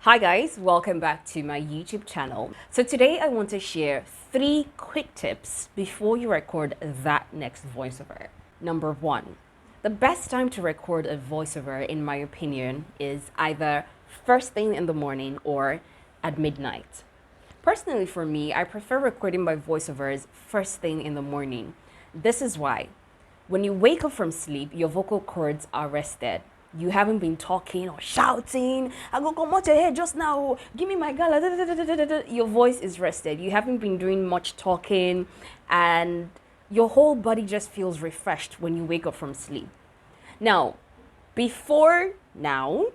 Hi guys, welcome back to my YouTube channel. So today I want to share 3 quick tips before you record that next voiceover. Number 1, the best time to record a voiceover in my opinion is either first thing in the morning or at midnight. Personally for me, I prefer recording my voiceovers first thing in the morning. This is why. When you wake up from sleep, your vocal cords are rested. You haven't been talking or shouting. I go come out your head just now. Give me my gala. Your voice is rested. You haven't been doing much talking, and your whole body just feels refreshed when you wake up from sleep. Now, before now,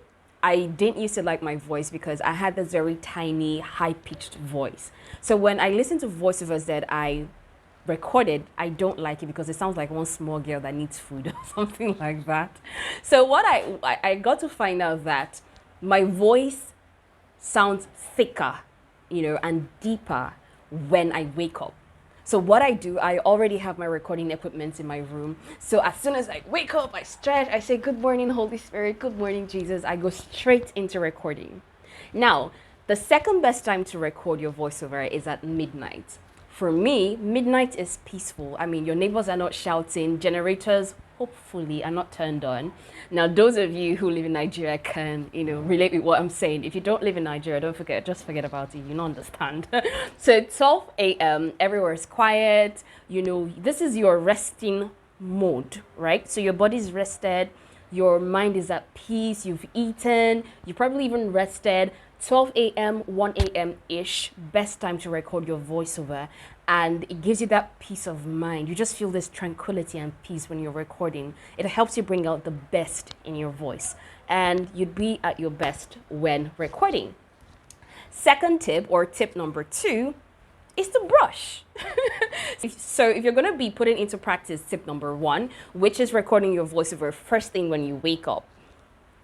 I didn't used to like my voice because I had this very tiny, high-pitched voice. So when I listen to voiceovers that I recorded, I don't like it because it sounds like one small girl that needs food or something like that. So what I got to find out that my voice sounds thicker, and deeper when I wake up. So what I do, I already have my recording equipment in my room. So as soon as I wake up, I stretch, I say, "Good morning, Holy Spirit, good morning, Jesus." I go straight into recording. Now, the second best time to record your voiceover is at midnight. For me, midnight is peaceful. I mean, your neighbors are not shouting, generators hopefully are not turned on. Now, those of you who live in Nigeria can, relate with what I'm saying. If you don't live in Nigeria, just forget about it. You don't understand. So it's 12 a.m., everywhere is quiet. This is your resting mode, right? So your body's rested, your mind is at peace, you've eaten, you probably even rested. 12 a.m., 1 a.m.-ish, best time to record your voiceover, and it gives you that peace of mind. You just feel this tranquility and peace when you're recording. It helps you bring out the best in your voice, and you'd be at your best when recording. Second tip, or tip number 2, is to brush. So if you're going to be putting into practice tip number 1, which is recording your voiceover first thing when you wake up,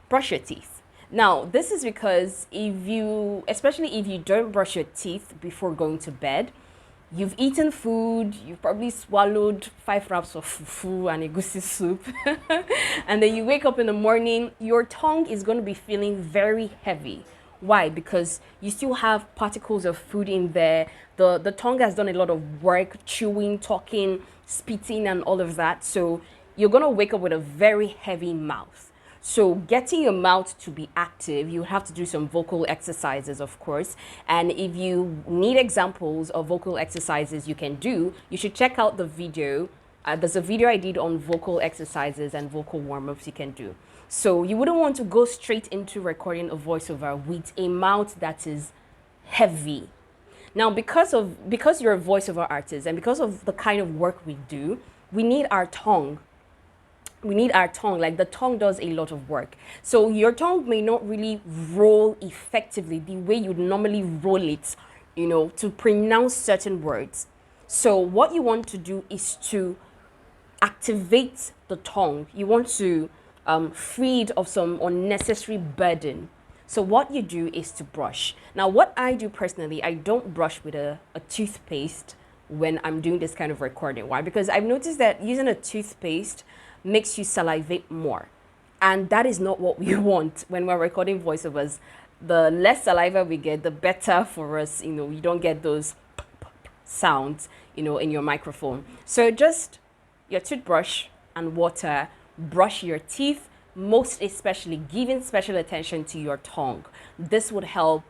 brush your teeth. Now, this is because especially if you don't brush your teeth before going to bed, you've eaten food, you've probably swallowed 5 wraps of fufu and egusi soup, and then you wake up in the morning, your tongue is going to be feeling very heavy. Why? Because you still have particles of food in there. The tongue has done a lot of work, chewing, talking, spitting, and all of that. So you're going to wake up with a very heavy mouth. So getting your mouth to be active, you have to do some vocal exercises, of course. And if you need examples of vocal exercises you can do, you should check out the video. There's a video I did on vocal exercises and vocal warm-ups you can do. So you wouldn't want to go straight into recording a voiceover with a mouth that is heavy. Now, because you're a voiceover artist and because of the kind of work we do, we need our tongue. Like the tongue does a lot of work. So your tongue may not really roll effectively the way you'd normally roll it, to pronounce certain words. So what you want to do is to activate the tongue. You want to free it of some unnecessary burden. So what you do is to brush. Now, what I do personally, I don't brush with a toothpaste when I'm doing this kind of recording. Why? Because I've noticed that using a toothpaste makes you salivate more, and that is not what we want when we're recording voiceovers. The less saliva we get, the better for us. You don't get those sounds in your microphone. So just your toothbrush and water, brush your teeth, most especially giving special attention to your tongue. This would help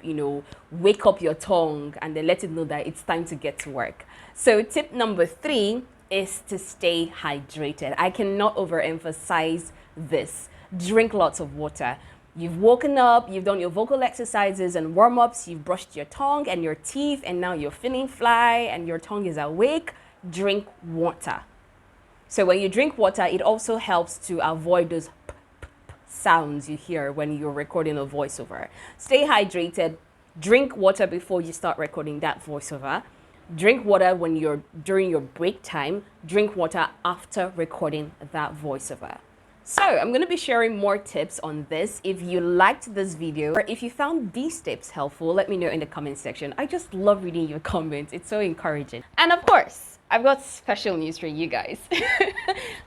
wake up your tongue and then let it know that it's time to get to work. So tip number 3 is to stay hydrated. I cannot overemphasize this. Drink lots of water. You've woken up, you've done your vocal exercises and warm-ups, you've brushed your tongue and your teeth, and now you're feeling fly and your tongue is awake. Drink water. So when you drink water, it also helps to avoid those sounds you hear when you're recording a voiceover. Stay hydrated. Drink water before you start recording that voiceover. Drink water during your break time. Drink water after recording that voiceover. So I'm going to be sharing more tips on this. If you liked this video or if you found these tips helpful, let me know in the comment section. I just love reading your comments. It's so encouraging. And of course, I've got special news for you guys.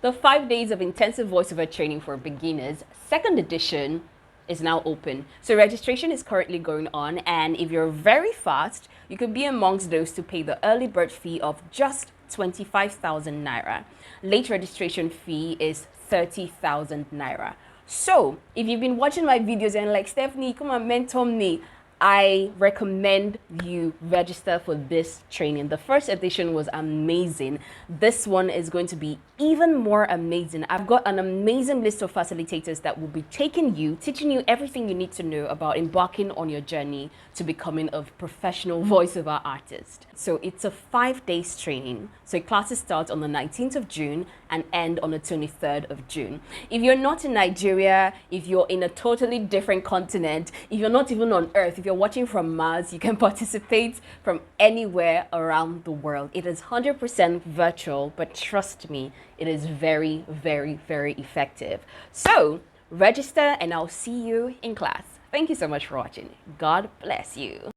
The 5 days of intensive voiceover training for beginners, second edition, is now open. So registration is currently going on, and if you're very fast, you could be amongst those to pay the early bird fee of just 25,000 naira. Late registration fee is 30,000 naira. So if you've been watching my videos and like, Stephanie, come on, mentor me, I recommend you register for this training. The first edition was amazing. This one is going to be even more amazing. I've got an amazing list of facilitators that will be taking you, teaching you everything you need to know about embarking on your journey to becoming a professional voiceover artist. So it's a 5 days training. So classes start on the 19th of June and end on the 23rd of June. If you're not in Nigeria, if you're in a totally different continent, if you're not even on Earth, if you're watching from Mars, you can participate from anywhere around the world. It is 100% virtual, but trust me, it is very, very, very effective. So register and I'll see you in class. Thank you so much for watching. God bless you.